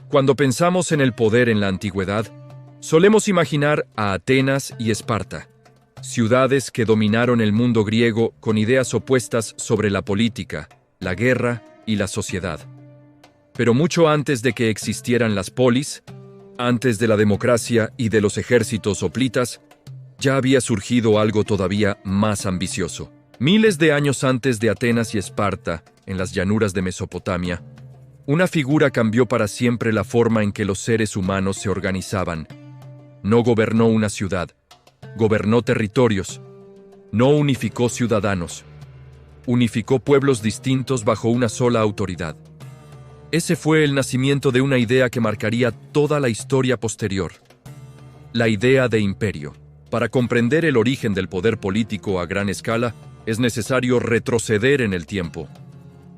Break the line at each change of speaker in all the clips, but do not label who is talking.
Cuando pensamos en el poder en la antigüedad, solemos imaginar a Atenas y Esparta, ciudades que dominaron el mundo griego con ideas opuestas sobre la política, la guerra y la sociedad. Pero mucho antes de que existieran las polis, antes de la democracia y de los ejércitos hoplitas, ya había surgido algo todavía más ambicioso. Miles de años antes de Atenas y Esparta, en las llanuras de Mesopotamia, una figura cambió para siempre la forma en que los seres humanos se organizaban. No gobernó una ciudad, gobernó territorios. No unificó ciudadanos, unificó pueblos distintos bajo una sola autoridad. Ese fue el nacimiento de una idea que marcaría toda la historia posterior: la idea de imperio. Para comprender el origen del poder político a gran escala, es necesario retroceder en el tiempo,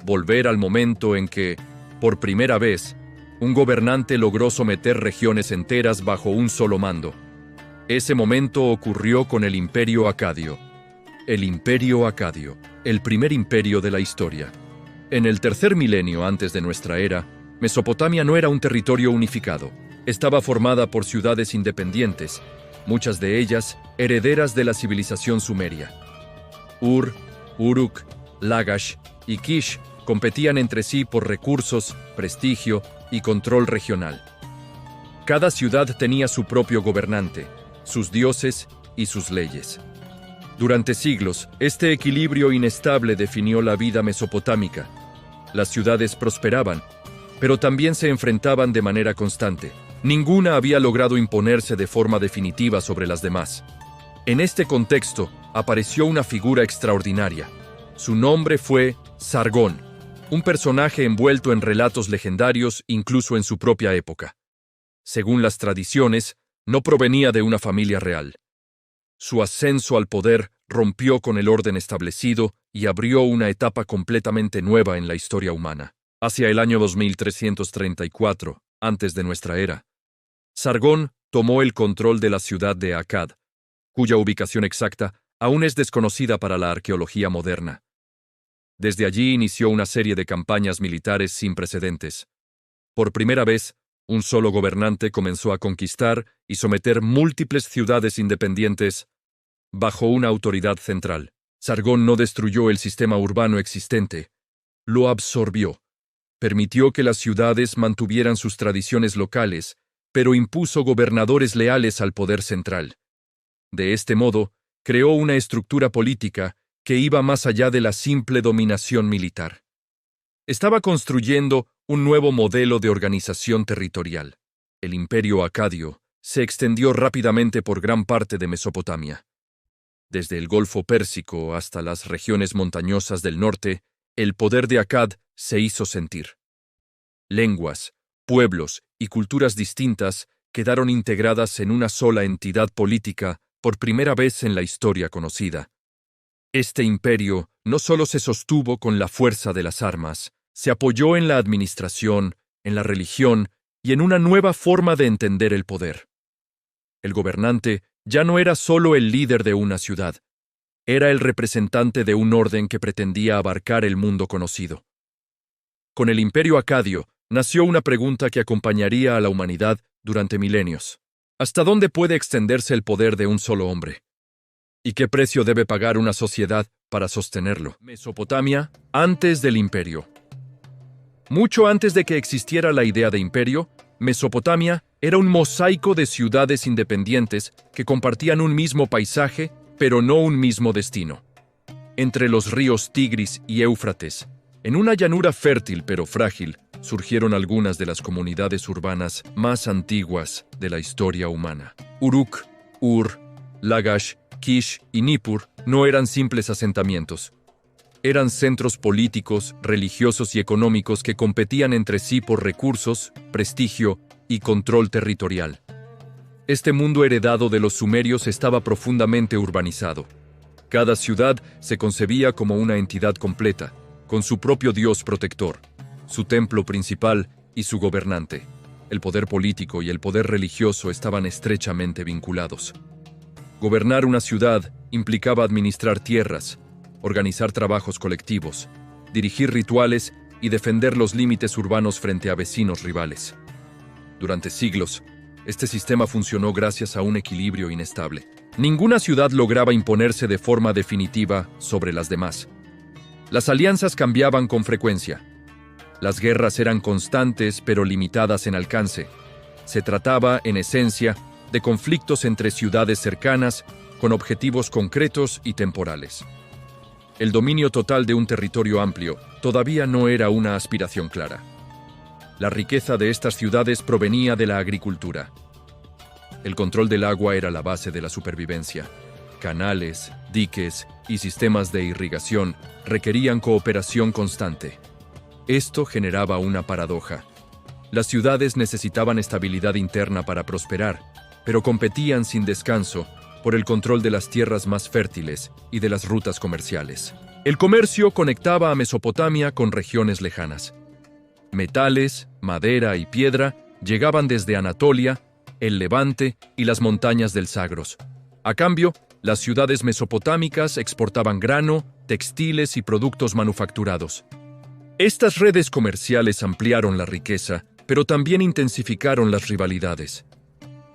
volver al momento en que, por primera vez, un gobernante logró someter regiones enteras bajo un solo mando. Ese momento ocurrió con el Imperio Acadio. El Imperio Acadio, el primer imperio de la historia. En el tercer milenio antes de nuestra era, Mesopotamia no era un territorio unificado. Estaba formada por ciudades independientes, muchas de ellas herederas de la civilización sumeria. Ur, Uruk, Lagash y Kish competían entre sí por recursos, prestigio y control regional. Cada ciudad tenía su propio gobernante, sus dioses y sus leyes. Durante siglos, este equilibrio inestable definió la vida mesopotámica. Las ciudades prosperaban, pero también se enfrentaban de manera constante. Ninguna había logrado imponerse de forma definitiva sobre las demás. En este contexto, apareció una figura extraordinaria. Su nombre fue Sargón, un personaje envuelto en relatos legendarios incluso en su propia época. Según las tradiciones, no provenía de una familia real. Su ascenso al poder rompió con el orden establecido y abrió una etapa completamente nueva en la historia humana. Hacia el año 2334, antes de nuestra era, Sargón tomó el control de la ciudad de Akkad, cuya ubicación exacta aún es desconocida para la arqueología moderna. Desde allí inició una serie de campañas militares sin precedentes. Por primera vez, un solo gobernante comenzó a conquistar y someter múltiples ciudades independientes bajo una autoridad central. Sargón no destruyó el sistema urbano existente, lo absorbió. Permitió que las ciudades mantuvieran sus tradiciones locales, pero impuso gobernadores leales al poder central. De este modo, creó una estructura política que iba más allá de la simple dominación militar. Estaba construyendo un nuevo modelo de organización territorial. El Imperio Acadio se extendió rápidamente por gran parte de Mesopotamia. Desde el Golfo Pérsico hasta las regiones montañosas del norte, el poder de Akkad se hizo sentir. Lenguas, pueblos y culturas distintas quedaron integradas en una sola entidad política por primera vez en la historia conocida. Este imperio no solo se sostuvo con la fuerza de las armas, se apoyó en la administración, en la religión y en una nueva forma de entender el poder. El gobernante ya no era solo el líder de una ciudad, era el representante de un orden que pretendía abarcar el mundo conocido. Con el Imperio Acadio nació una pregunta que acompañaría a la humanidad durante milenios. ¿Hasta dónde puede extenderse el poder de un solo hombre? ¿Y qué precio debe pagar una sociedad para sostenerlo? Mesopotamia, antes del imperio. Mucho antes de que existiera la idea de imperio, Mesopotamia era un mosaico de ciudades independientes que compartían un mismo paisaje, pero no un mismo destino. Entre los ríos Tigris y Éufrates, en una llanura fértil pero frágil, surgieron algunas de las comunidades urbanas más antiguas de la historia humana. Uruk, Ur, Lagash, Kish y Nippur no eran simples asentamientos. Eran centros políticos, religiosos y económicos que competían entre sí por recursos, prestigio y control territorial. Este mundo heredado de los sumerios estaba profundamente urbanizado. Cada ciudad se concebía como una entidad completa, con su propio dios protector, su templo principal y su gobernante. El poder político y el poder religioso estaban estrechamente vinculados. Gobernar una ciudad implicaba administrar tierras, organizar trabajos colectivos, dirigir rituales y defender los límites urbanos frente a vecinos rivales. Durante siglos, este sistema funcionó gracias a un equilibrio inestable. Ninguna ciudad lograba imponerse de forma definitiva sobre las demás. Las alianzas cambiaban con frecuencia. Las guerras eran constantes pero limitadas en alcance. Se trataba, en esencia, de conflictos entre ciudades cercanas con objetivos concretos y temporales. El dominio total de un territorio amplio todavía no era una aspiración clara. La riqueza de estas ciudades provenía de la agricultura. El control del agua era la base de la supervivencia. Canales, diques y sistemas de irrigación requerían cooperación constante. Esto generaba una paradoja. Las ciudades necesitaban estabilidad interna para prosperar, pero competían sin descanso por el control de las tierras más fértiles y de las rutas comerciales. El comercio conectaba a Mesopotamia con regiones lejanas. Metales, madera y piedra llegaban desde Anatolia, el Levante y las montañas del Zagros. A cambio, las ciudades mesopotámicas exportaban grano, textiles y productos manufacturados. Estas redes comerciales ampliaron la riqueza, pero también intensificaron las rivalidades.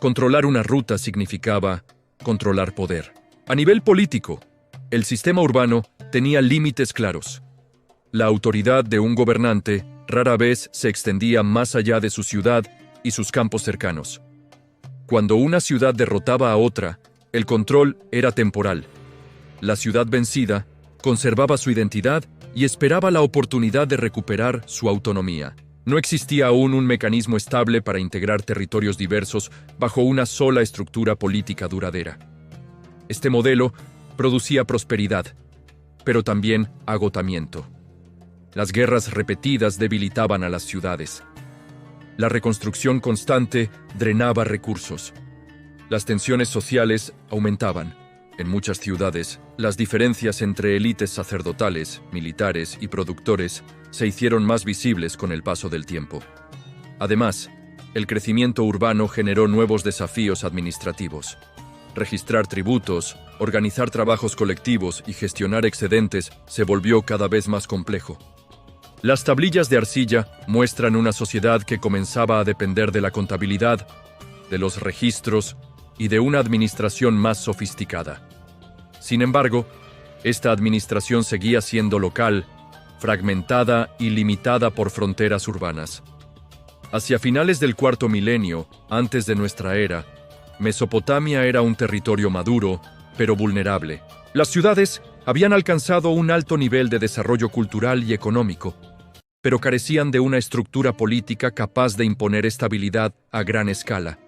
Controlar una ruta significaba controlar poder. A nivel político, el sistema urbano tenía límites claros. La autoridad de un gobernante rara vez se extendía más allá de su ciudad y sus campos cercanos. Cuando una ciudad derrotaba a otra, el control era temporal. La ciudad vencida conservaba su identidad y esperaba la oportunidad de recuperar su autonomía. No existía aún un mecanismo estable para integrar territorios diversos bajo una sola estructura política duradera. Este modelo producía prosperidad, pero también agotamiento. Las guerras repetidas debilitaban a las ciudades. La reconstrucción constante drenaba recursos. Las tensiones sociales aumentaban. En muchas ciudades, las diferencias entre élites sacerdotales, militares y productores se hicieron más visibles con el paso del tiempo. Además, el crecimiento urbano generó nuevos desafíos administrativos. Registrar tributos, organizar trabajos colectivos y gestionar excedentes se volvió cada vez más complejo. Las tablillas de arcilla muestran una sociedad que comenzaba a depender de la contabilidad, de los registros y de una administración más sofisticada. Sin embargo, esta administración seguía siendo local, fragmentada y limitada por fronteras urbanas. Hacia finales del cuarto milenio, antes de nuestra era, Mesopotamia era un territorio maduro, pero vulnerable. Las ciudades habían alcanzado un alto nivel de desarrollo cultural y económico, pero carecían de una estructura política capaz de imponer estabilidad a gran escala.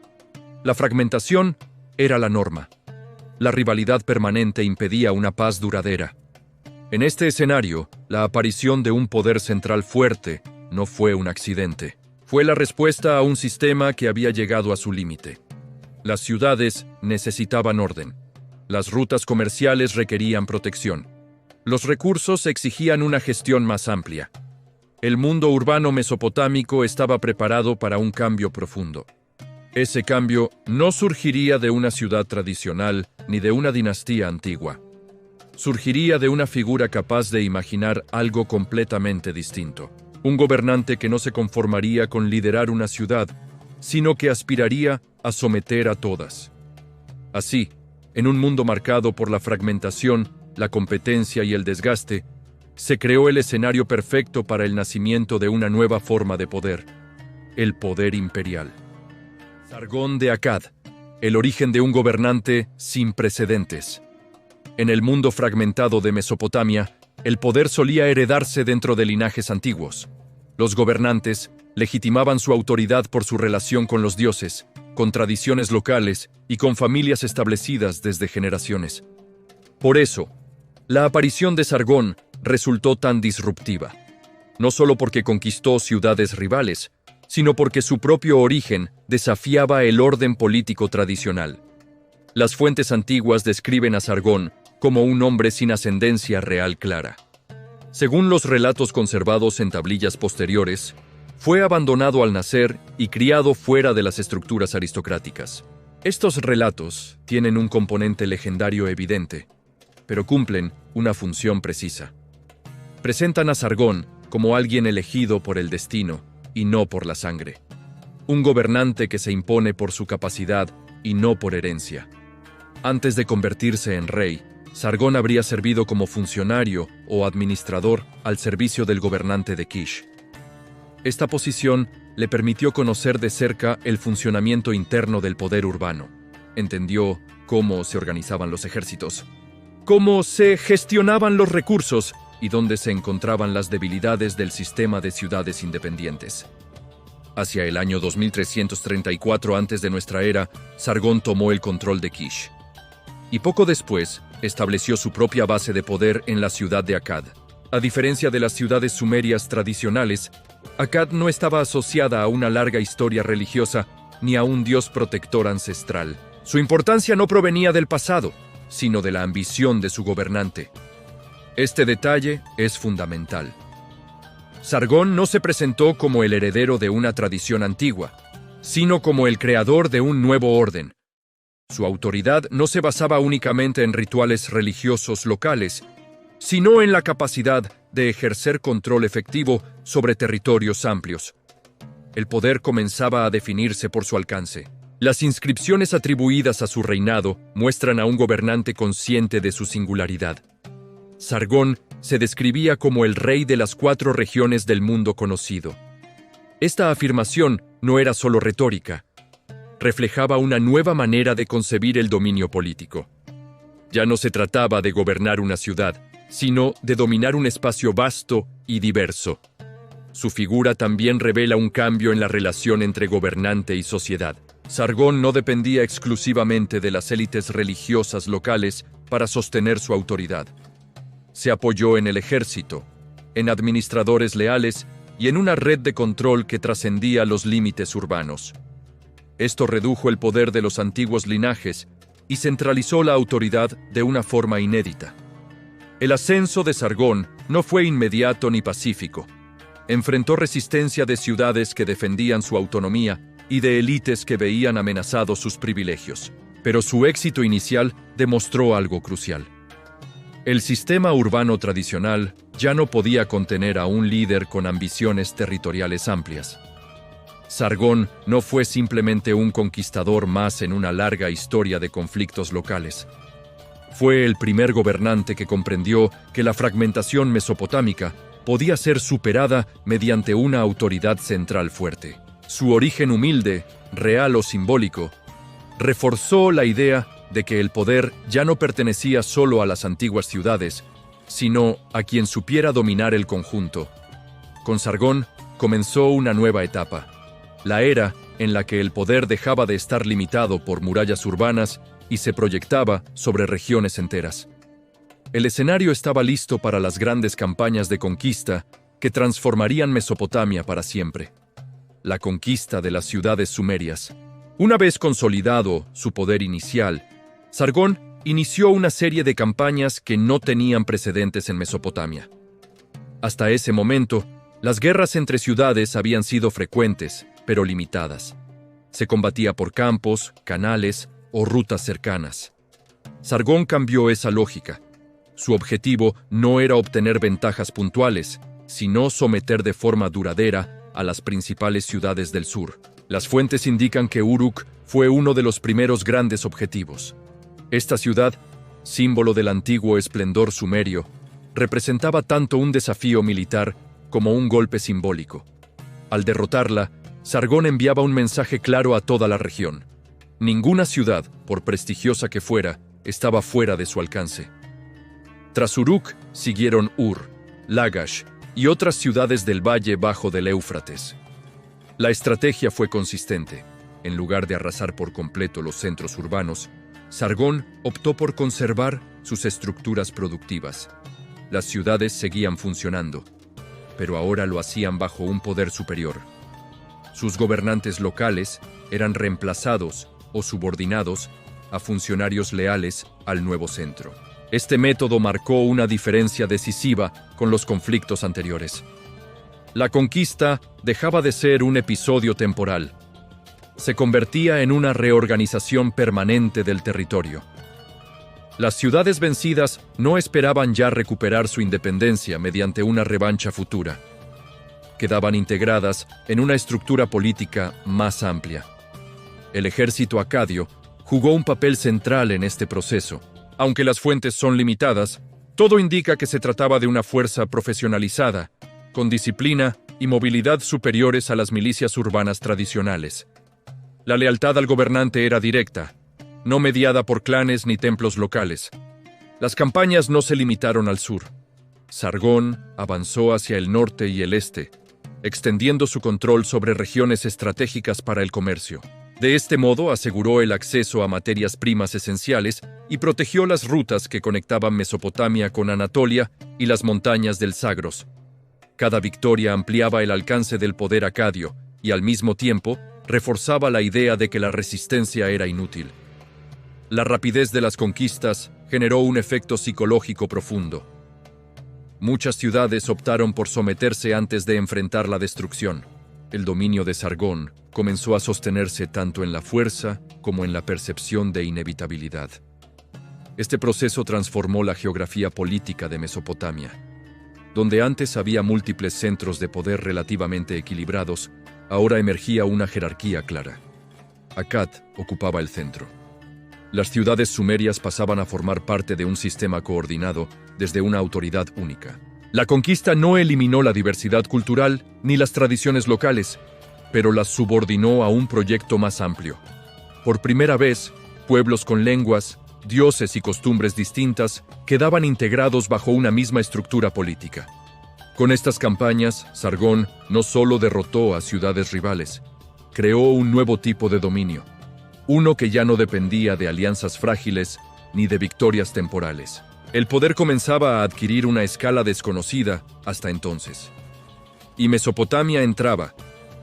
La fragmentación era la norma. La rivalidad permanente impedía una paz duradera. En este escenario, la aparición de un poder central fuerte no fue un accidente. Fue la respuesta a un sistema que había llegado a su límite. Las ciudades necesitaban orden. Las rutas comerciales requerían protección. Los recursos exigían una gestión más amplia. El mundo urbano mesopotámico estaba preparado para un cambio profundo. Ese cambio no surgiría de una ciudad tradicional ni de una dinastía antigua. Surgiría de una figura capaz de imaginar algo completamente distinto. Un gobernante que no se conformaría con liderar una ciudad, sino que aspiraría a someter a todas. Así, en un mundo marcado por la fragmentación, la competencia y el desgaste, se creó el escenario perfecto para el nacimiento de una nueva forma de poder, el poder imperial. Sargón de Akkad, el origen de un gobernante sin precedentes. En el mundo fragmentado de Mesopotamia, el poder solía heredarse dentro de linajes antiguos. Los gobernantes legitimaban su autoridad por su relación con los dioses, con tradiciones locales y con familias establecidas desde generaciones. Por eso, la aparición de Sargón resultó tan disruptiva, no solo porque conquistó ciudades rivales, sino porque su propio origen desafiaba el orden político tradicional. Las fuentes antiguas describen a Sargón como un hombre sin ascendencia real clara. Según los relatos conservados en tablillas posteriores, fue abandonado al nacer y criado fuera de las estructuras aristocráticas. Estos relatos tienen un componente legendario evidente, pero cumplen una función precisa. Presentan a Sargón como alguien elegido por el destino y no por la sangre. un gobernante que se impone por su capacidad y no por herencia. Antes de convertirse en rey, Sargón habría servido como funcionario o administrador al servicio del gobernante de Kish. Esta posición le permitió conocer de cerca el funcionamiento interno del poder urbano. Entendió cómo se organizaban los ejércitos, cómo se gestionaban los recursos y dónde se encontraban las debilidades del sistema de ciudades independientes. Hacia el año 2334 antes de nuestra era, Sargón tomó el control de Kish. Y poco después, estableció su propia base de poder en la ciudad de Akkad. A diferencia de las ciudades sumerias tradicionales, Akkad no estaba asociada a una larga historia religiosa ni a un dios protector ancestral. Su importancia no provenía del pasado, sino de la ambición de su gobernante. Este detalle es fundamental. Sargón no se presentó como el heredero de una tradición antigua, sino como el creador de un nuevo orden. Su autoridad no se basaba únicamente en rituales religiosos locales, sino en la capacidad de ejercer control efectivo sobre territorios amplios. El poder comenzaba a definirse por su alcance. Las inscripciones atribuidas a su reinado muestran a un gobernante consciente de su singularidad. Sargón se describía como el rey de las 4 regiones del mundo conocido. Esta afirmación no era solo retórica, reflejaba una nueva manera de concebir el dominio político. Ya no se trataba de gobernar una ciudad, sino de dominar un espacio vasto y diverso. Su figura también revela un cambio en la relación entre gobernante y sociedad. Sargón no dependía exclusivamente de las élites religiosas locales para sostener su autoridad. Se apoyó en el ejército, en administradores leales y en una red de control que trascendía los límites urbanos. Esto redujo el poder de los antiguos linajes y centralizó la autoridad de una forma inédita. El ascenso de Sargón no fue inmediato ni pacífico. Enfrentó resistencia de ciudades que defendían su autonomía y de élites que veían amenazados sus privilegios. Pero su éxito inicial demostró algo crucial. El sistema urbano tradicional ya no podía contener a un líder con ambiciones territoriales amplias. Sargón no fue simplemente un conquistador más en una larga historia de conflictos locales. Fue el primer gobernante que comprendió que la fragmentación mesopotámica podía ser superada mediante una autoridad central fuerte. Su origen humilde, real o simbólico, reforzó la idea de que el poder ya no pertenecía solo a las antiguas ciudades, sino a quien supiera dominar el conjunto. Con Sargón comenzó una nueva etapa, la era en la que el poder dejaba de estar limitado por murallas urbanas y se proyectaba sobre regiones enteras. El escenario estaba listo para las grandes campañas de conquista que transformarían Mesopotamia para siempre. La conquista de las ciudades sumerias. Una vez consolidado su poder inicial, Sargón inició una serie de campañas que no tenían precedentes en Mesopotamia. Hasta ese momento, las guerras entre ciudades habían sido frecuentes, pero limitadas. Se combatía por campos, canales o rutas cercanas. Sargón cambió esa lógica. Su objetivo no era obtener ventajas puntuales, sino someter de forma duradera a las principales ciudades del sur. Las fuentes indican que Uruk fue uno de los primeros grandes objetivos. Esta ciudad, símbolo del antiguo esplendor sumerio, representaba tanto un desafío militar como un golpe simbólico. Al derrotarla, Sargón enviaba un mensaje claro a toda la región. Ninguna ciudad, por prestigiosa que fuera, estaba fuera de su alcance. Tras Uruk siguieron Ur, Lagash y otras ciudades del valle bajo del Éufrates. La estrategia fue consistente. En lugar de arrasar por completo los centros urbanos, Sargón optó por conservar sus estructuras productivas. Las ciudades seguían funcionando, pero ahora lo hacían bajo un poder superior. Sus gobernantes locales eran reemplazados o subordinados a funcionarios leales al nuevo centro. Este método marcó una diferencia decisiva con los conflictos anteriores. La conquista dejaba de ser un episodio temporal. Se convertía en una reorganización permanente del territorio. Las ciudades vencidas no esperaban ya recuperar su independencia mediante una revancha futura. quedaban integradas en una estructura política más amplia. El ejército acadio jugó un papel central en este proceso. Aunque las fuentes son limitadas, todo indica que se trataba de una fuerza profesionalizada, con disciplina y movilidad superiores a las milicias urbanas tradicionales. La lealtad al gobernante era directa, no mediada por clanes ni templos locales. Las campañas no se limitaron al sur. Sargón avanzó hacia el norte y el este, extendiendo su control sobre regiones estratégicas para el comercio. De este modo aseguró el acceso a materias primas esenciales y protegió las rutas que conectaban Mesopotamia con Anatolia y las montañas del Zagros. Cada victoria ampliaba el alcance del poder acadio y al mismo tiempo reforzaba la idea de que la resistencia era inútil. La rapidez de las conquistas generó un efecto psicológico profundo. Muchas ciudades optaron por someterse antes de enfrentar la destrucción. El dominio de Sargón comenzó a sostenerse tanto en la fuerza como en la percepción de inevitabilidad. Este proceso transformó la geografía política de Mesopotamia. Donde antes había múltiples centros de poder relativamente equilibrados, ahora emergía una jerarquía clara. Akkad ocupaba el centro. Las ciudades sumerias pasaban a formar parte de un sistema coordinado desde una autoridad única. La conquista no eliminó la diversidad cultural ni las tradiciones locales, pero las subordinó a un proyecto más amplio. Por primera vez, pueblos con lenguas, dioses y costumbres distintas quedaban integrados bajo una misma estructura política. Con estas campañas, Sargón no solo derrotó a ciudades rivales, creó un nuevo tipo de dominio, uno que ya no dependía de alianzas frágiles ni de victorias temporales. El poder comenzaba a adquirir una escala desconocida hasta entonces. Y Mesopotamia entraba,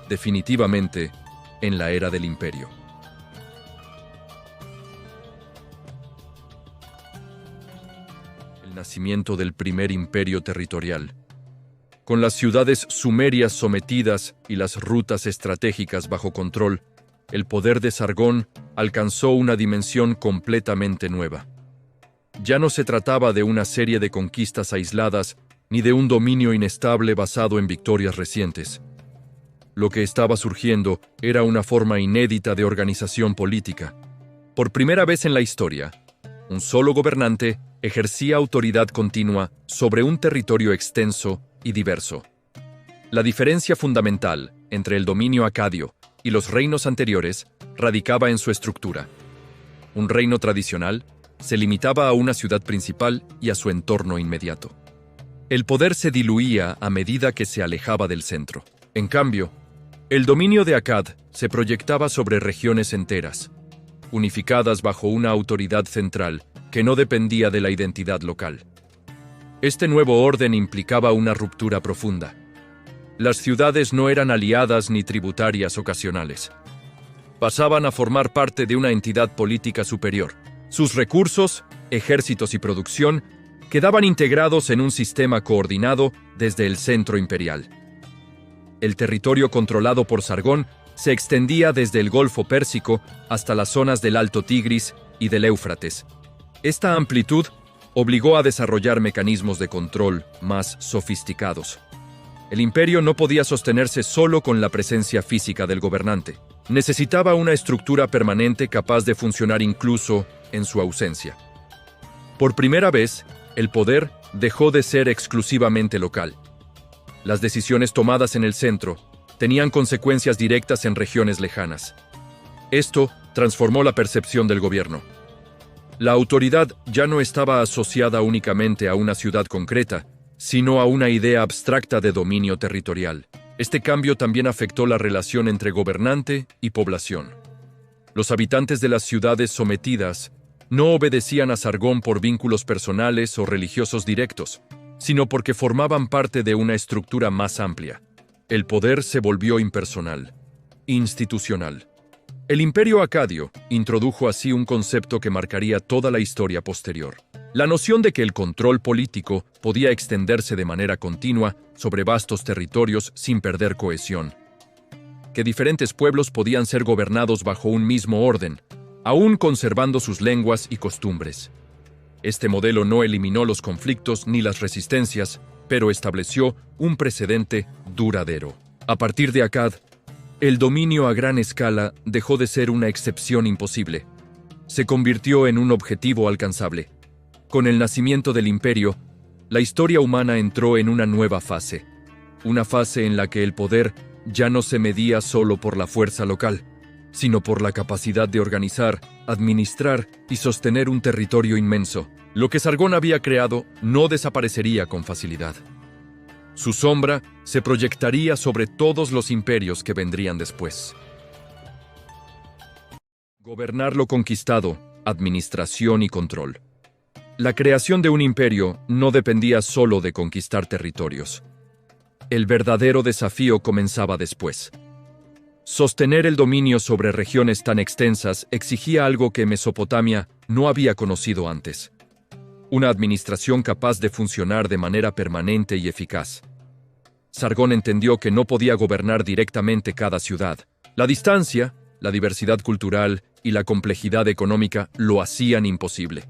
definitivamente, en la era del imperio. El nacimiento del primer imperio territorial. Con las ciudades sumerias sometidas y las rutas estratégicas bajo control, el poder de Sargón alcanzó una dimensión completamente nueva. Ya no se trataba de una serie de conquistas aisladas ni de un dominio inestable basado en victorias recientes. Lo que estaba surgiendo era una forma inédita de organización política. Por primera vez en la historia, un solo gobernante ejercía autoridad continua sobre un territorio extenso y diverso. La diferencia fundamental entre el dominio acadio y los reinos anteriores radicaba en su estructura. Un reino tradicional se limitaba a una ciudad principal y a su entorno inmediato. El poder se diluía a medida que se alejaba del centro. En cambio, el dominio de Akkad se proyectaba sobre regiones enteras, unificadas bajo una autoridad central que no dependía de la identidad local. Este nuevo orden implicaba una ruptura profunda. Las ciudades no eran aliadas ni tributarias ocasionales. Pasaban a formar parte de una entidad política superior. Sus recursos, ejércitos y producción quedaban integrados en un sistema coordinado desde el centro imperial. El territorio controlado por Sargón se extendía desde el Golfo Pérsico hasta las zonas del Alto Tigris y del Éufrates. Esta amplitud obligó a desarrollar mecanismos de control más sofisticados. El imperio no podía sostenerse solo con la presencia física del gobernante. Necesitaba una estructura permanente capaz de funcionar incluso en su ausencia. Por primera vez, el poder dejó de ser exclusivamente local. Las decisiones tomadas en el centro tenían consecuencias directas en regiones lejanas. Esto transformó la percepción del gobierno. La autoridad ya no estaba asociada únicamente a una ciudad concreta, sino a una idea abstracta de dominio territorial. Este cambio también afectó la relación entre gobernante y población. Los habitantes de las ciudades sometidas no obedecían a Sargón por vínculos personales o religiosos directos, sino porque formaban parte de una estructura más amplia. El poder se volvió impersonal, institucional. El imperio acadio introdujo así un concepto que marcaría toda la historia posterior. La noción de que el control político podía extenderse de manera continua sobre vastos territorios sin perder cohesión. Que diferentes pueblos podían ser gobernados bajo un mismo orden, aún conservando sus lenguas y costumbres. Este modelo no eliminó los conflictos ni las resistencias, pero estableció un precedente duradero. A partir de Akkad, el dominio a gran escala dejó de ser una excepción imposible. Se convirtió en un objetivo alcanzable. Con el nacimiento del imperio, la historia humana entró en una nueva fase. Una fase en la que el poder ya no se medía solo por la fuerza local, sino por la capacidad de organizar, administrar y sostener un territorio inmenso. Lo que Sargón había creado no desaparecería con facilidad. Su sombra se proyectaría sobre todos los imperios que vendrían después. Gobernar lo conquistado, administración y control. La creación de un imperio no dependía solo de conquistar territorios. El verdadero desafío comenzaba después. Sostener el dominio sobre regiones tan extensas exigía algo que Mesopotamia no había conocido antes: una administración capaz de funcionar de manera permanente y eficaz. Sargón entendió que no podía gobernar directamente cada ciudad. La distancia, la diversidad cultural y la complejidad económica lo hacían imposible.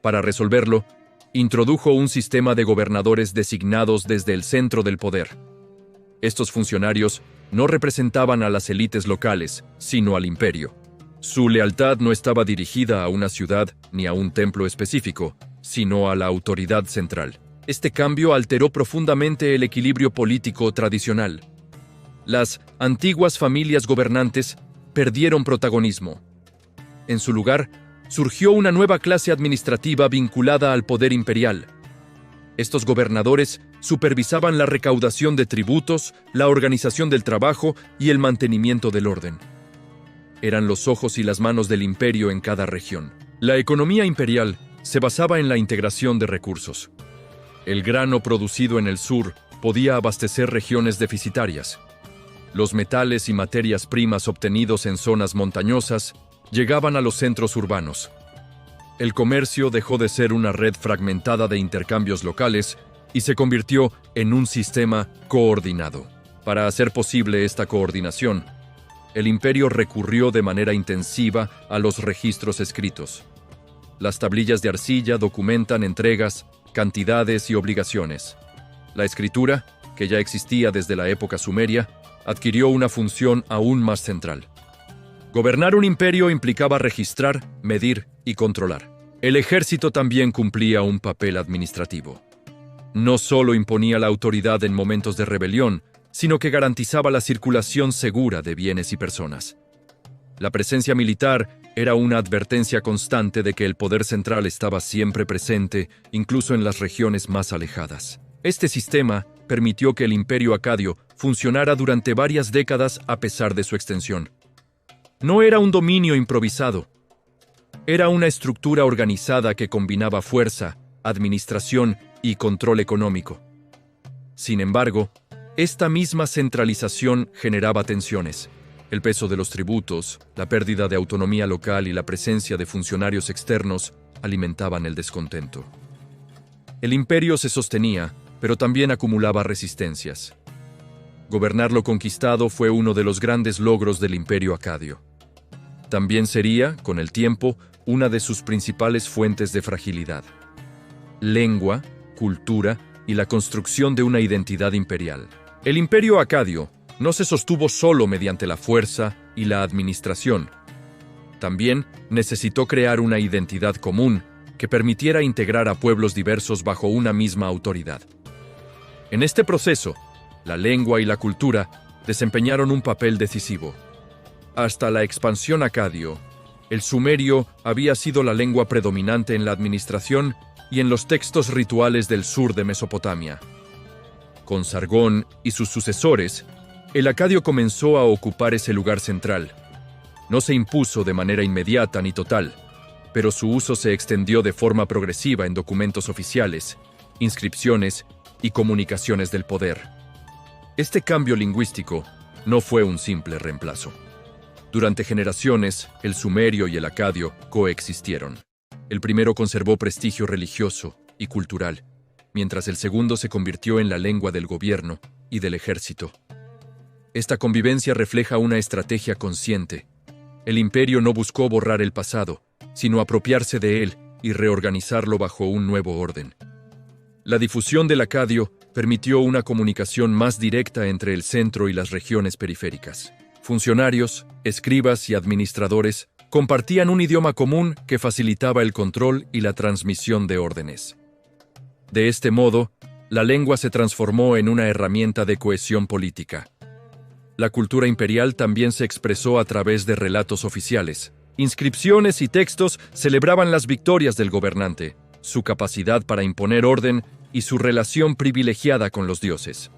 Para resolverlo, introdujo un sistema de gobernadores designados desde el centro del poder. Estos funcionarios no representaban a las élites locales, sino al imperio. Su lealtad no estaba dirigida a una ciudad ni a un templo específico, sino a la autoridad central. Este cambio alteró profundamente el equilibrio político tradicional. Las antiguas familias gobernantes perdieron protagonismo. En su lugar, surgió una nueva clase administrativa vinculada al poder imperial. Estos gobernadores supervisaban la recaudación de tributos, la organización del trabajo y el mantenimiento del orden. Eran los ojos y las manos del imperio en cada región. La economía imperial se basaba en la integración de recursos. El grano producido en el sur podía abastecer regiones deficitarias. Los metales y materias primas obtenidos en zonas montañosas llegaban a los centros urbanos. El comercio dejó de ser una red fragmentada de intercambios locales y se convirtió en un sistema coordinado. Para hacer posible esta coordinación, el imperio recurrió de manera intensiva a los registros escritos. Las tablillas de arcilla documentan entregas, cantidades y obligaciones. La escritura, que ya existía desde la época sumeria, adquirió una función aún más central. Gobernar un imperio implicaba registrar, medir y controlar. El ejército también cumplía un papel administrativo. No solo imponía la autoridad en momentos de rebelión, sino que garantizaba la circulación segura de bienes y personas. La presencia militar era una advertencia constante de que el poder central estaba siempre presente, incluso en las regiones más alejadas. Este sistema permitió que el imperio acadio funcionara durante varias décadas a pesar de su extensión. No era un dominio improvisado. Era una estructura organizada que combinaba fuerza, administración y control económico. Sin embargo, esta misma centralización generaba tensiones. El peso de los tributos, la pérdida de autonomía local y la presencia de funcionarios externos alimentaban el descontento. El imperio se sostenía, pero también acumulaba resistencias. Gobernar lo conquistado fue uno de los grandes logros del imperio acadio. También sería, con el tiempo, una de sus principales fuentes de fragilidad. Lengua, cultura y la construcción de una identidad imperial. El imperio acadio no se sostuvo solo mediante la fuerza y la administración. También necesitó crear una identidad común que permitiera integrar a pueblos diversos bajo una misma autoridad. En este proceso, la lengua y la cultura desempeñaron un papel decisivo. Hasta la expansión acadio, el sumerio había sido la lengua predominante en la administración y en los textos rituales del sur de Mesopotamia. Con Sargón y sus sucesores, el acadio comenzó a ocupar ese lugar central. No se impuso de manera inmediata ni total, pero su uso se extendió de forma progresiva en documentos oficiales, inscripciones y comunicaciones del poder. Este cambio lingüístico no fue un simple reemplazo. Durante generaciones, el sumerio y el acadio coexistieron. El primero conservó prestigio religioso y cultural, mientras el segundo se convirtió en la lengua del gobierno y del ejército. Esta convivencia refleja una estrategia consciente. El imperio no buscó borrar el pasado, sino apropiarse de él y reorganizarlo bajo un nuevo orden. La difusión del acadio permitió una comunicación más directa entre el centro y las regiones periféricas. Funcionarios, escribas y administradores compartían un idioma común que facilitaba el control y la transmisión de órdenes. De este modo, la lengua se transformó en una herramienta de cohesión política. La cultura imperial también se expresó a través de relatos oficiales. Inscripciones y textos celebraban las victorias del gobernante, su capacidad para imponer orden y su relación privilegiada con los dioses.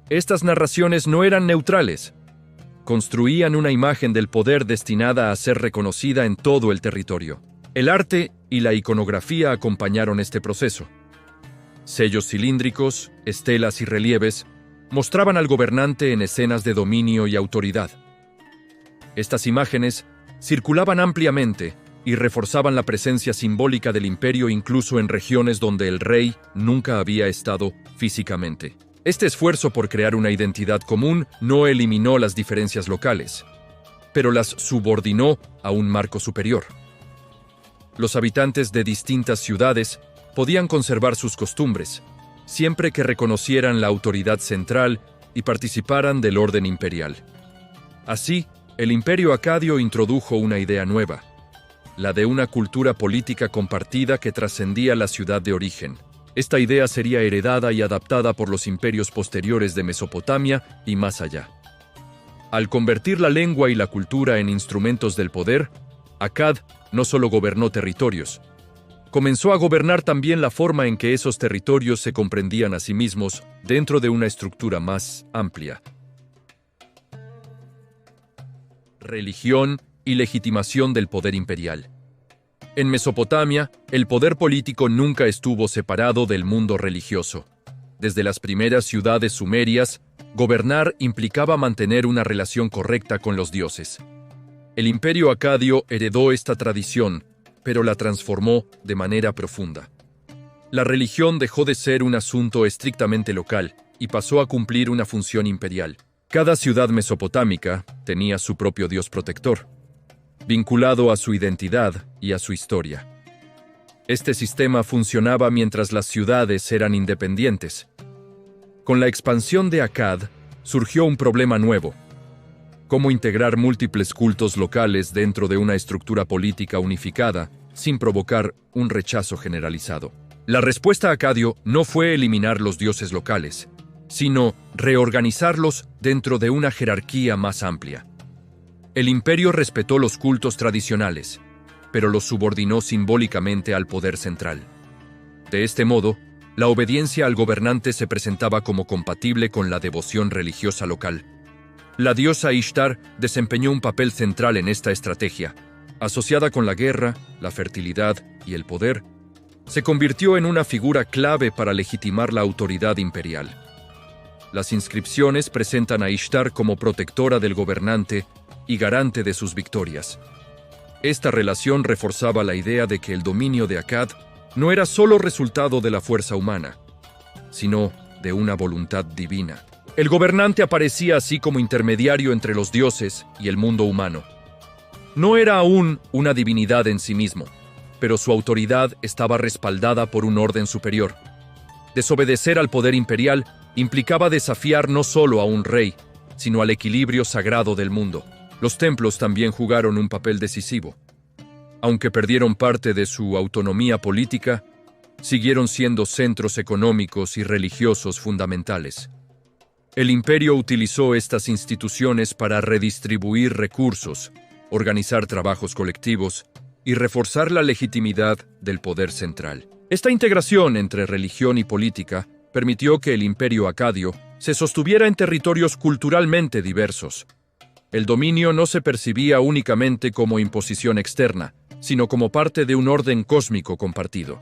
Estas narraciones no eran neutrales. Construían una imagen del poder destinada a ser reconocida en todo el territorio. El arte y la iconografía acompañaron este proceso. Sellos cilíndricos, estelas y relieves mostraban al gobernante en escenas de dominio y autoridad. Estas imágenes circulaban ampliamente y reforzaban la presencia simbólica del imperio incluso en regiones donde el rey nunca había estado físicamente. Este esfuerzo por crear una identidad común no eliminó las diferencias locales, pero las subordinó a un marco superior. Los habitantes de distintas ciudades podían conservar sus costumbres, siempre que reconocieran la autoridad central y participaran del orden imperial. Así, el imperio acadio introdujo una idea nueva, la de una cultura política compartida que trascendía la ciudad de origen. Esta idea sería heredada y adaptada por los imperios posteriores de Mesopotamia y más allá. Al convertir la lengua y la cultura en instrumentos del poder, Akkad no solo gobernó territorios, comenzó a gobernar también la forma en que esos territorios se comprendían a sí mismos dentro de una estructura más amplia. Religión y legitimación del poder imperial. En Mesopotamia, el poder político nunca estuvo separado del mundo religioso. Desde las primeras ciudades sumerias, gobernar implicaba mantener una relación correcta con los dioses. El imperio acadio heredó esta tradición, pero la transformó de manera profunda. La religión dejó de ser un asunto estrictamente local y pasó a cumplir una función imperial. Cada ciudad mesopotámica tenía su propio dios protector, vinculado a su identidad y a su historia. Este sistema funcionaba mientras las ciudades eran independientes. Con la expansión de Akkad, surgió un problema nuevo: cómo integrar múltiples cultos locales dentro de una estructura política unificada sin provocar un rechazo generalizado. La respuesta acadio no fue eliminar los dioses locales, sino reorganizarlos dentro de una jerarquía más amplia. El imperio respetó los cultos tradicionales, pero los subordinó simbólicamente al poder central. De este modo, la obediencia al gobernante se presentaba como compatible con la devoción religiosa local. La diosa Ishtar desempeñó un papel central en esta estrategia. Asociada con la guerra, la fertilidad y el poder, se convirtió en una figura clave para legitimar la autoridad imperial. Las inscripciones presentan a Ishtar como protectora del gobernante y garante de sus victorias. Esta relación reforzaba la idea de que el dominio de Akkad no era solo resultado de la fuerza humana, sino de una voluntad divina. El gobernante aparecía así como intermediario entre los dioses y el mundo humano. No era aún una divinidad en sí mismo, pero su autoridad estaba respaldada por un orden superior. Desobedecer al poder imperial implicaba desafiar no solo a un rey, sino al equilibrio sagrado del mundo. Los templos también jugaron un papel decisivo. Aunque perdieron parte de su autonomía política, siguieron siendo centros económicos y religiosos fundamentales. El imperio utilizó estas instituciones para redistribuir recursos, organizar trabajos colectivos y reforzar la legitimidad del poder central. Esta integración entre religión y política permitió que el imperio acadio se sostuviera en territorios culturalmente diversos. El dominio no se percibía únicamente como imposición externa, sino como parte de un orden cósmico compartido.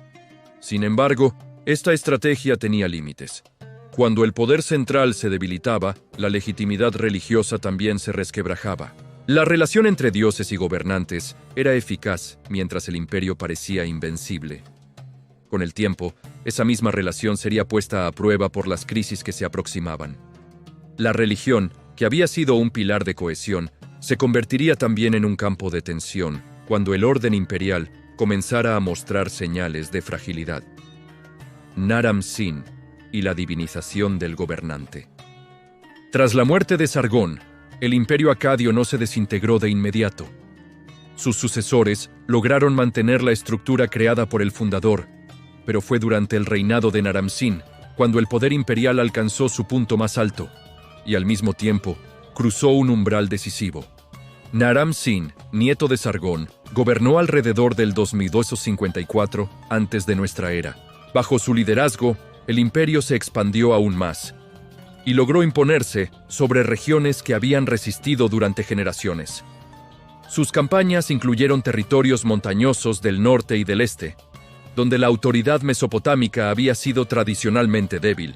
Sin embargo, esta estrategia tenía límites. Cuando el poder central se debilitaba, la legitimidad religiosa también se resquebrajaba. La relación entre dioses y gobernantes era eficaz mientras el imperio parecía invencible. Con el tiempo, esa misma relación sería puesta a prueba por las crisis que se aproximaban. La religión, que había sido un pilar de cohesión, se convertiría también en un campo de tensión cuando el orden imperial comenzara a mostrar señales de fragilidad. Naram-Sin y la divinización del gobernante. Tras la muerte de Sargón, el imperio acadio no se desintegró de inmediato. Sus sucesores lograron mantener la estructura creada por el fundador, pero fue durante el reinado de Naram-Sin cuando el poder imperial alcanzó su punto más alto y al mismo tiempo cruzó un umbral decisivo. Naram-Sin, nieto de Sargón, gobernó alrededor del 2254 antes de nuestra era. Bajo su liderazgo, el imperio se expandió aún más y logró imponerse sobre regiones que habían resistido durante generaciones. Sus campañas incluyeron territorios montañosos del norte y del este, donde la autoridad mesopotámica había sido tradicionalmente débil.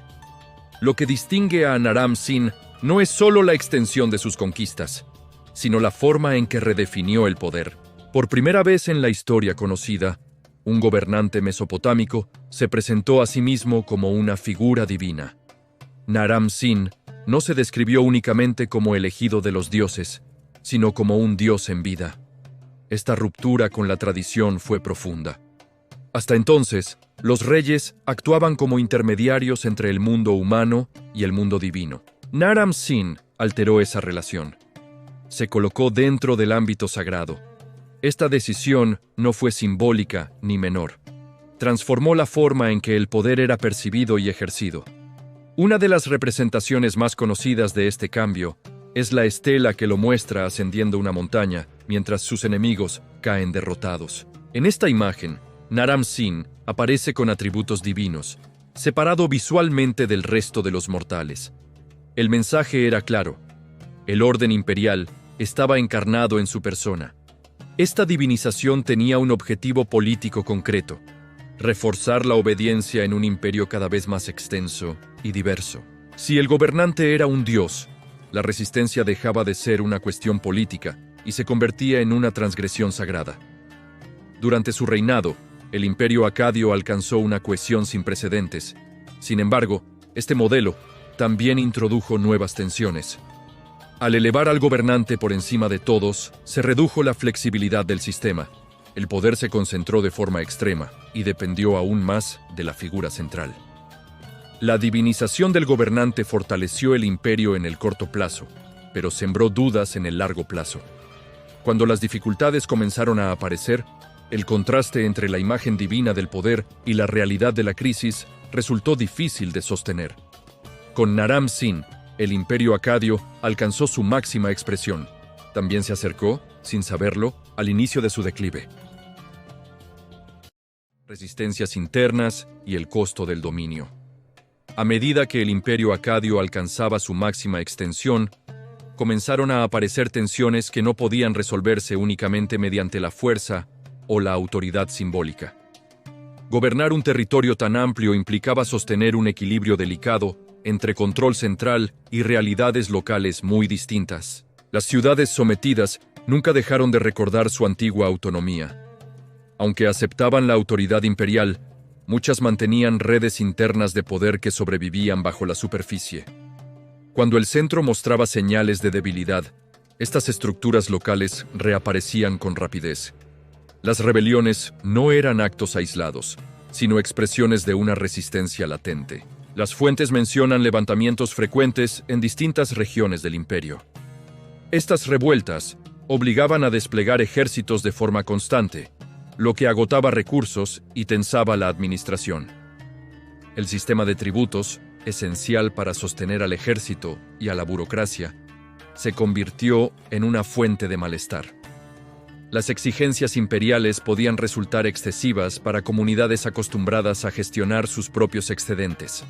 Lo que distingue a Naram-Sin no es solo la extensión de sus conquistas, sino la forma en que redefinió el poder. Por primera vez en la historia conocida, un gobernante mesopotámico se presentó a sí mismo como una figura divina. Naram-Sin no se describió únicamente como elegido de los dioses, sino como un dios en vida. Esta ruptura con la tradición fue profunda. Hasta entonces, los reyes actuaban como intermediarios entre el mundo humano y el mundo divino. Naram-Sin alteró esa relación. Se colocó dentro del ámbito sagrado. Esta decisión no fue simbólica ni menor. Transformó la forma en que el poder era percibido y ejercido. Una de las representaciones más conocidas de este cambio es la estela que lo muestra ascendiendo una montaña mientras sus enemigos caen derrotados. En esta imagen, Naram-Sin aparece con atributos divinos, separado visualmente del resto de los mortales. El mensaje era claro. El orden imperial estaba encarnado en su persona. Esta divinización tenía un objetivo político concreto: reforzar la obediencia en un imperio cada vez más extenso y diverso. Si el gobernante era un dios, la resistencia dejaba de ser una cuestión política y se convertía en una transgresión sagrada. Durante su reinado, el imperio acadio alcanzó una cohesión sin precedentes. Sin embargo, este modelo también introdujo nuevas tensiones. Al elevar al gobernante por encima de todos, se redujo la flexibilidad del sistema. El poder se concentró de forma extrema y dependió aún más de la figura central. La divinización del gobernante fortaleció el imperio en el corto plazo, pero sembró dudas en el largo plazo. Cuando las dificultades comenzaron a aparecer, el contraste entre la imagen divina del poder y la realidad de la crisis resultó difícil de sostener. Con Naram-Sin, el imperio acadio alcanzó su máxima expresión. También se acercó, sin saberlo, al inicio de su declive. Resistencias internas y el costo del dominio. A medida que el imperio acadio alcanzaba su máxima extensión, comenzaron a aparecer tensiones que no podían resolverse únicamente mediante la fuerza o la autoridad simbólica. Gobernar un territorio tan amplio implicaba sostener un equilibrio delicado entre control central y realidades locales muy distintas. Las ciudades sometidas nunca dejaron de recordar su antigua autonomía. Aunque aceptaban la autoridad imperial, muchas mantenían redes internas de poder que sobrevivían bajo la superficie. Cuando el centro mostraba señales de debilidad, estas estructuras locales reaparecían con rapidez. Las rebeliones no eran actos aislados, sino expresiones de una resistencia latente. Las fuentes mencionan levantamientos frecuentes en distintas regiones del imperio. Estas revueltas obligaban a desplegar ejércitos de forma constante, lo que agotaba recursos y tensaba la administración. El sistema de tributos, esencial para sostener al ejército y a la burocracia, se convirtió en una fuente de malestar. Las exigencias imperiales podían resultar excesivas para comunidades acostumbradas a gestionar sus propios excedentes.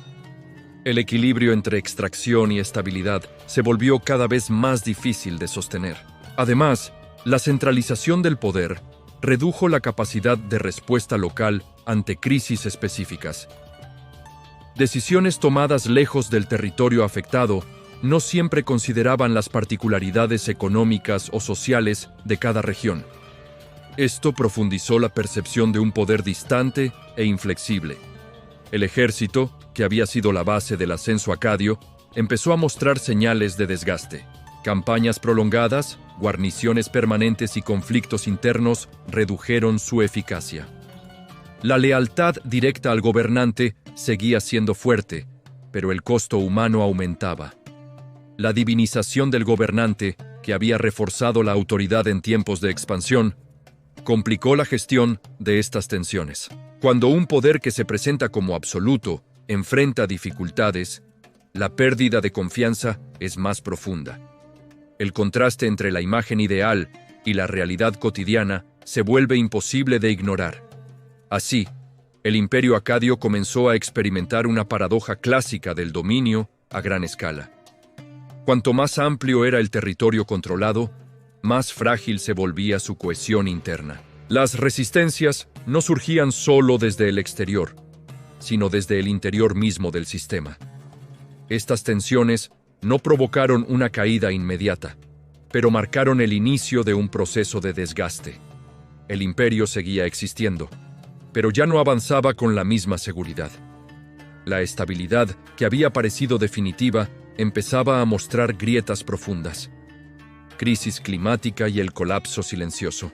El equilibrio entre extracción y estabilidad se volvió cada vez más difícil de sostener. Además, la centralización del poder redujo la capacidad de respuesta local ante crisis específicas. Decisiones tomadas lejos del territorio afectado no siempre consideraban las particularidades económicas o sociales de cada región. Esto profundizó la percepción de un poder distante e inflexible. El ejército, que había sido la base del ascenso acadio, empezó a mostrar señales de desgaste. Campañas prolongadas, guarniciones permanentes y conflictos internos redujeron su eficacia. La lealtad directa al gobernante seguía siendo fuerte, pero el costo humano aumentaba. La divinización del gobernante, que había reforzado la autoridad en tiempos de expansión, complicó la gestión de estas tensiones. Cuando un poder que se presenta como absoluto enfrenta dificultades, la pérdida de confianza es más profunda. El contraste entre la imagen ideal y la realidad cotidiana se vuelve imposible de ignorar. Así, el Imperio Acadio comenzó a experimentar una paradoja clásica del dominio a gran escala. Cuanto más amplio era el territorio controlado, más frágil se volvía su cohesión interna. Las resistencias no surgían solo desde el exterior, sino desde el interior mismo del sistema. Estas tensiones no provocaron una caída inmediata, pero marcaron el inicio de un proceso de desgaste. El imperio seguía existiendo, pero ya no avanzaba con la misma seguridad. La estabilidad, que había parecido definitiva, empezaba a mostrar grietas profundas. Crisis climática y el colapso silencioso.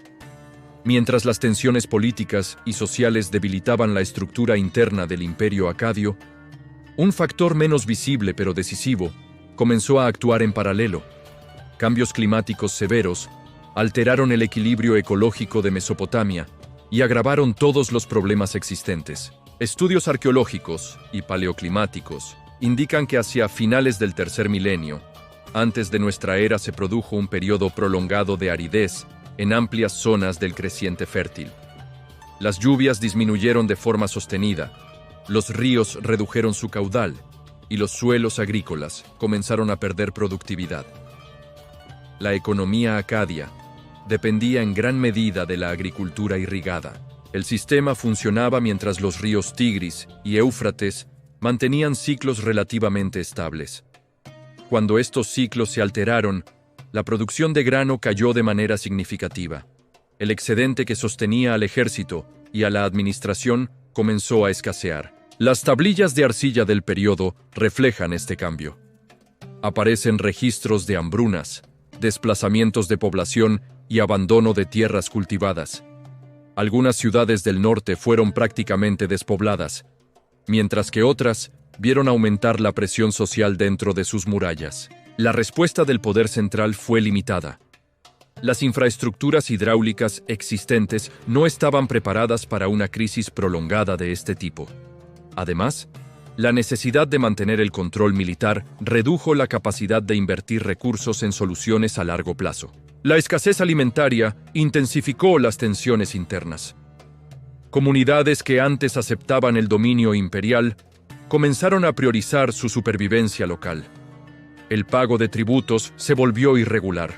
Mientras las tensiones políticas y sociales debilitaban la estructura interna del Imperio Acadio, un factor menos visible pero decisivo comenzó a actuar en paralelo. Cambios climáticos severos alteraron el equilibrio ecológico de Mesopotamia y agravaron todos los problemas existentes. Estudios arqueológicos y paleoclimáticos indican que hacia finales del tercer milenio, antes de nuestra era, se produjo un periodo prolongado de aridez en amplias zonas del creciente fértil. Las lluvias disminuyeron de forma sostenida, los ríos redujeron su caudal y los suelos agrícolas comenzaron a perder productividad. La economía acadia dependía en gran medida de la agricultura irrigada. El sistema funcionaba mientras los ríos Tigris y Éufrates mantenían ciclos relativamente estables. Cuando estos ciclos se alteraron, la producción de grano cayó de manera significativa. El excedente que sostenía al ejército y a la administración comenzó a escasear. Las tablillas de arcilla del periodo reflejan este cambio. Aparecen registros de hambrunas, desplazamientos de población y abandono de tierras cultivadas. Algunas ciudades del norte fueron prácticamente despobladas, mientras que otras vieron aumentar la presión social dentro de sus murallas. La respuesta del poder central fue limitada. Las infraestructuras hidráulicas existentes no estaban preparadas para una crisis prolongada de este tipo. Además, la necesidad de mantener el control militar redujo la capacidad de invertir recursos en soluciones a largo plazo. La escasez alimentaria intensificó las tensiones internas. Comunidades que antes aceptaban el dominio imperial comenzaron a priorizar su supervivencia local. El pago de tributos se volvió irregular.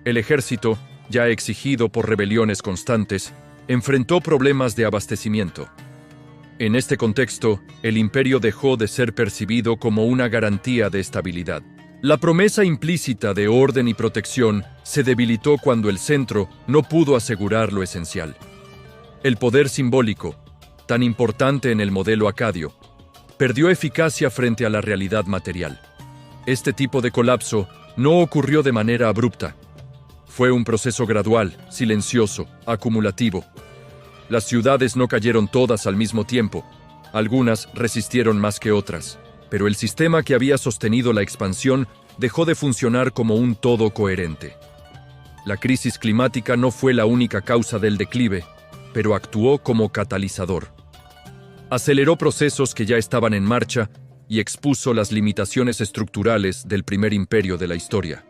El ejército, ya exigido por rebeliones constantes, enfrentó problemas de abastecimiento. En este contexto, el imperio dejó de ser percibido como una garantía de estabilidad. La promesa implícita de orden y protección se debilitó cuando el centro no pudo asegurar lo esencial. El poder simbólico, tan importante en el modelo acadio, perdió eficacia frente a la realidad material. Este tipo de colapso no ocurrió de manera abrupta. Fue un proceso gradual, silencioso, acumulativo. Las ciudades no cayeron todas al mismo tiempo. Algunas resistieron más que otras, pero el sistema que había sostenido la expansión dejó de funcionar como un todo coherente. La crisis climática no fue la única causa del declive, pero actuó como catalizador. Aceleró procesos que ya estaban en marcha y expuso las limitaciones estructurales del primer imperio de la historia.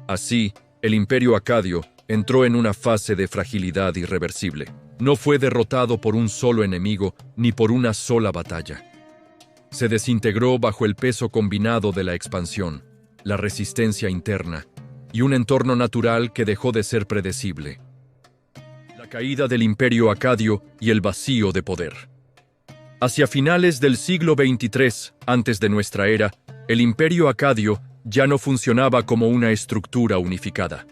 Así, el imperio acadio entró en una fase de fragilidad irreversible. No fue derrotado por un solo enemigo ni por una sola batalla. Se desintegró bajo el peso combinado de la expansión, la resistencia interna y un entorno natural que dejó de ser predecible. La caída del imperio acadio y el vacío de poder. Hacia finales del siglo XXIII, antes de nuestra era, el imperio acadio ya no funcionaba como una estructura unificada.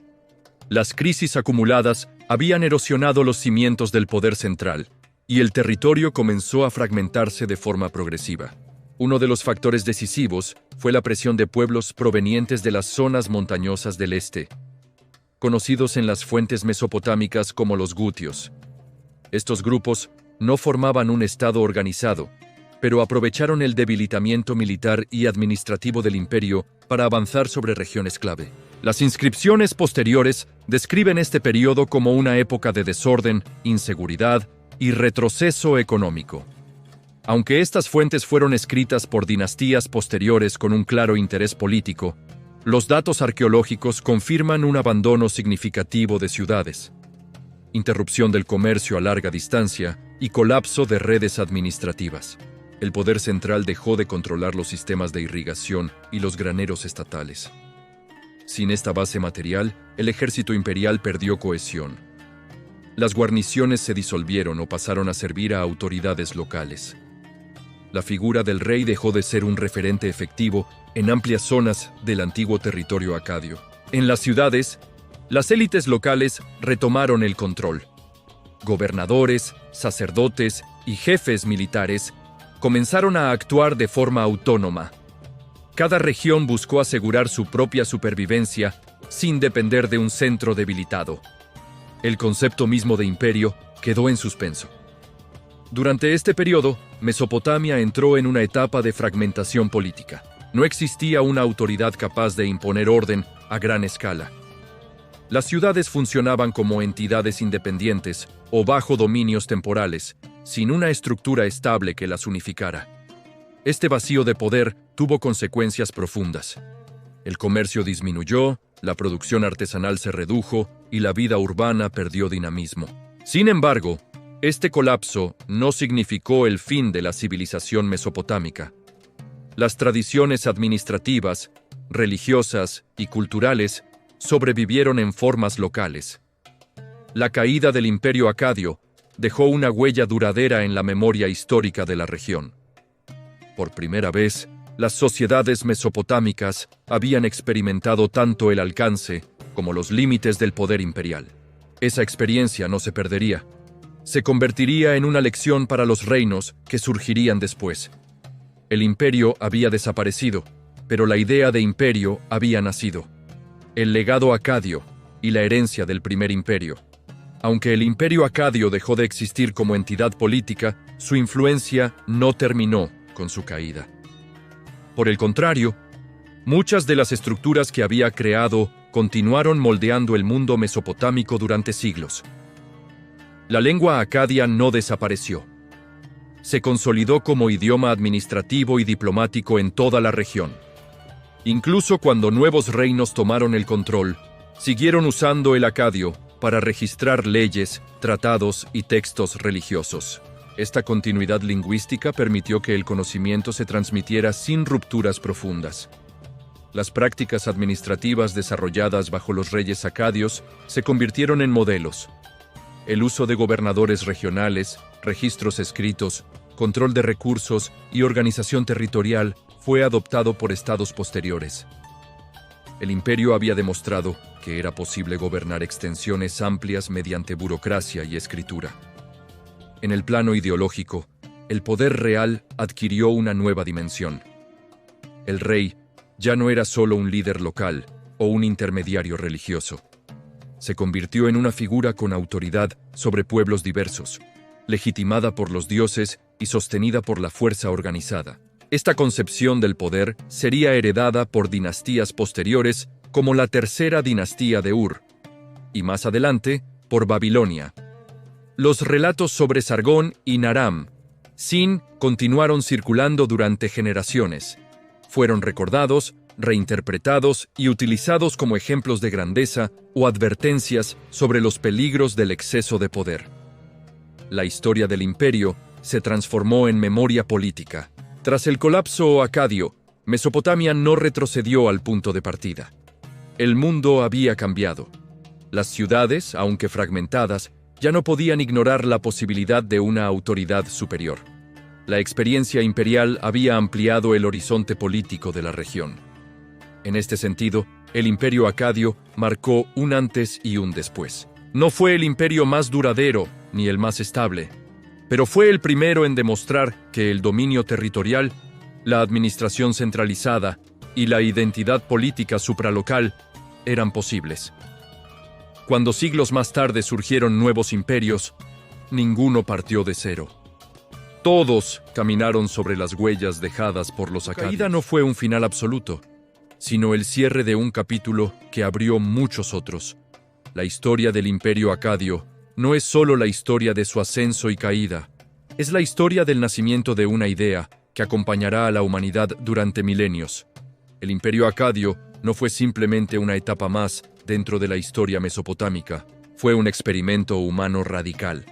Las crisis acumuladas habían erosionado los cimientos del poder central, y el territorio comenzó a fragmentarse de forma progresiva. Uno de los factores decisivos fue la presión de pueblos provenientes de las zonas montañosas del este, conocidos en las fuentes mesopotámicas como los gutios. Estos grupos no formaban un estado organizado, pero aprovecharon el debilitamiento militar y administrativo del imperio para avanzar sobre regiones clave. Las inscripciones posteriores describen este periodo como una época de desorden, inseguridad y retroceso económico. Aunque estas fuentes fueron escritas por dinastías posteriores con un claro interés político, los datos arqueológicos confirman un abandono significativo de ciudades, interrupción del comercio a larga distancia y colapso de redes administrativas. El poder central dejó de controlar los sistemas de irrigación y los graneros estatales. Sin esta base material, el ejército imperial perdió cohesión. Las guarniciones se disolvieron o pasaron a servir a autoridades locales. La figura del rey dejó de ser un referente efectivo en amplias zonas del antiguo territorio acadio. En las ciudades, las élites locales retomaron el control. Gobernadores, sacerdotes y jefes militares comenzaron a actuar de forma autónoma. Cada región buscó asegurar su propia supervivencia sin depender de un centro debilitado. El concepto mismo de imperio quedó en suspenso. Durante este periodo, Mesopotamia entró en una etapa de fragmentación política. No existía una autoridad capaz de imponer orden a gran escala. Las ciudades funcionaban como entidades independientes o bajo dominios temporales, sin una estructura estable que las unificara. Este vacío de poder tuvo consecuencias profundas. El comercio disminuyó, la producción artesanal se redujo y la vida urbana perdió dinamismo. Sin embargo, este colapso no significó el fin de la civilización mesopotámica. Las tradiciones administrativas, religiosas y culturales sobrevivieron en formas locales. La caída del imperio acadio dejó una huella duradera en la memoria histórica de la región. Por primera vez, las sociedades mesopotámicas habían experimentado tanto el alcance como los límites del poder imperial. Esa experiencia no se perdería. Se convertiría en una lección para los reinos que surgirían después. El imperio había desaparecido, pero la idea de imperio había nacido. El legado acadio y la herencia del primer imperio. Aunque el imperio acadio dejó de existir como entidad política, su influencia no terminó con su caída. Por el contrario, muchas de las estructuras que había creado continuaron moldeando el mundo mesopotámico durante siglos. La lengua acadia no desapareció. Se consolidó como idioma administrativo y diplomático en toda la región. Incluso cuando nuevos reinos tomaron el control, siguieron usando el acadio para registrar leyes, tratados y textos religiosos. Esta continuidad lingüística permitió que el conocimiento se transmitiera sin rupturas profundas. Las prácticas administrativas desarrolladas bajo los reyes acadios se convirtieron en modelos. El uso de gobernadores regionales, registros escritos, control de recursos y organización territorial fue adoptado por estados posteriores. El imperio había demostrado que era posible gobernar extensiones amplias mediante burocracia y escritura. En el plano ideológico, el poder real adquirió una nueva dimensión. El rey ya no era solo un líder local o un intermediario religioso. Se convirtió en una figura con autoridad sobre pueblos diversos, legitimada por los dioses y sostenida por la fuerza organizada. Esta concepción del poder sería heredada por dinastías posteriores como la tercera dinastía de Ur, y más adelante por Babilonia. Los relatos sobre Sargón y Naram, Sin, continuaron circulando durante generaciones. Fueron recordados, reinterpretados y utilizados como ejemplos de grandeza o advertencias sobre los peligros del exceso de poder. La historia del imperio se transformó en memoria política. Tras el colapso acadio, Mesopotamia no retrocedió al punto de partida. El mundo había cambiado. Las ciudades, aunque fragmentadas, ya no podían ignorar la posibilidad de una autoridad superior. La experiencia imperial había ampliado el horizonte político de la región. En este sentido, el imperio acadio marcó un antes y un después. No fue el imperio más duradero ni el más estable, pero fue el primero en demostrar que el dominio territorial, la administración centralizada y la identidad política supralocal eran posibles. Cuando siglos más tarde surgieron nuevos imperios, ninguno partió de cero. Todos caminaron sobre las huellas dejadas por los acadios. La caída no fue un final absoluto, sino el cierre de un capítulo que abrió muchos otros. La historia del Imperio Acadio no es solo la historia de su ascenso y caída, es la historia del nacimiento de una idea que acompañará a la humanidad durante milenios. El Imperio Acadio no fue simplemente una etapa más dentro de la historia mesopotámica, fue un experimento humano radical.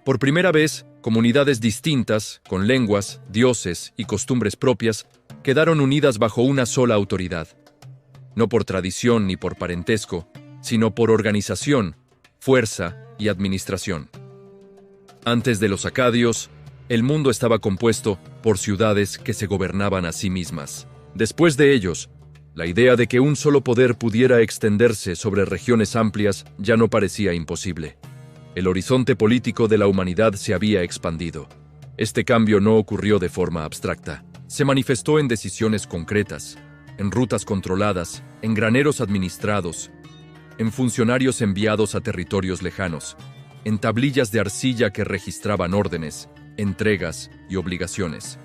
Por primera vez, comunidades distintas, con lenguas, dioses y costumbres propias, quedaron unidas bajo una sola autoridad. No por tradición ni por parentesco, sino por organización, fuerza y administración. Antes de los acadios, el mundo estaba compuesto por ciudades que se gobernaban a sí mismas. Después de ellos, la idea de que un solo poder pudiera extenderse sobre regiones amplias ya no parecía imposible. El horizonte político de la humanidad se había expandido. Este cambio no ocurrió de forma abstracta. Se manifestó en decisiones concretas, en rutas controladas, en graneros administrados, en funcionarios enviados a territorios lejanos, en tablillas de arcilla que registraban órdenes, entregas y obligaciones.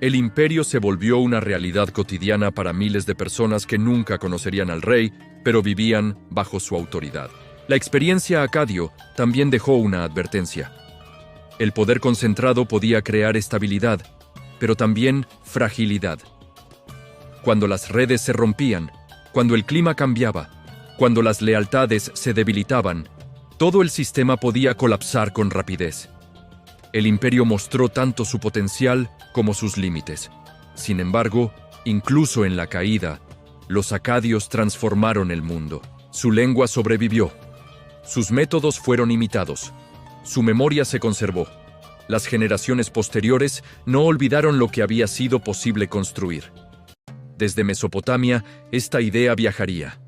El imperio se volvió una realidad cotidiana para miles de personas que nunca conocerían al rey, pero vivían bajo su autoridad. La experiencia acadio también dejó una advertencia. El poder concentrado podía crear estabilidad, pero también fragilidad. Cuando las redes se rompían, cuando el clima cambiaba, cuando las lealtades se debilitaban, todo el sistema podía colapsar con rapidez. El imperio mostró tanto su potencial como sus límites. Sin embargo, incluso en la caída, los acadios transformaron el mundo. Su lengua sobrevivió. Sus métodos fueron imitados. Su memoria se conservó. Las generaciones posteriores no olvidaron lo que había sido posible construir. Desde Mesopotamia, esta idea viajaría.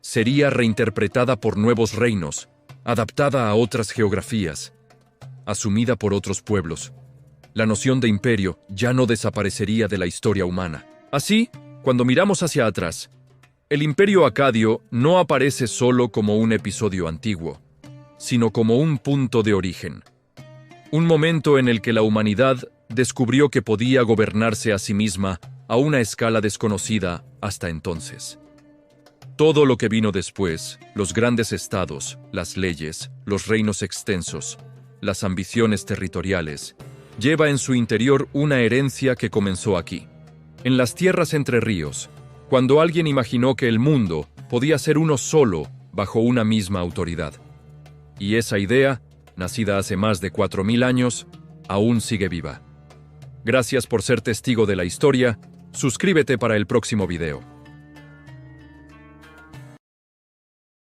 Sería reinterpretada por nuevos reinos, adaptada a otras geografías, asumida por otros pueblos. La noción de imperio ya no desaparecería de la historia humana. Así, cuando miramos hacia atrás, el imperio acadio no aparece solo como un episodio antiguo, sino como un punto de origen. Un momento en el que la humanidad descubrió que podía gobernarse a sí misma a una escala desconocida hasta entonces. Todo lo que vino después, los grandes estados, las leyes, los reinos extensos, las ambiciones territoriales, lleva en su interior una herencia que comenzó aquí. En las tierras entre ríos, cuando alguien imaginó que el mundo podía ser uno solo bajo una misma autoridad. Y esa idea, nacida hace más de 4000 años, aún sigue viva. Gracias por ser testigo de la historia. Suscríbete para el próximo video.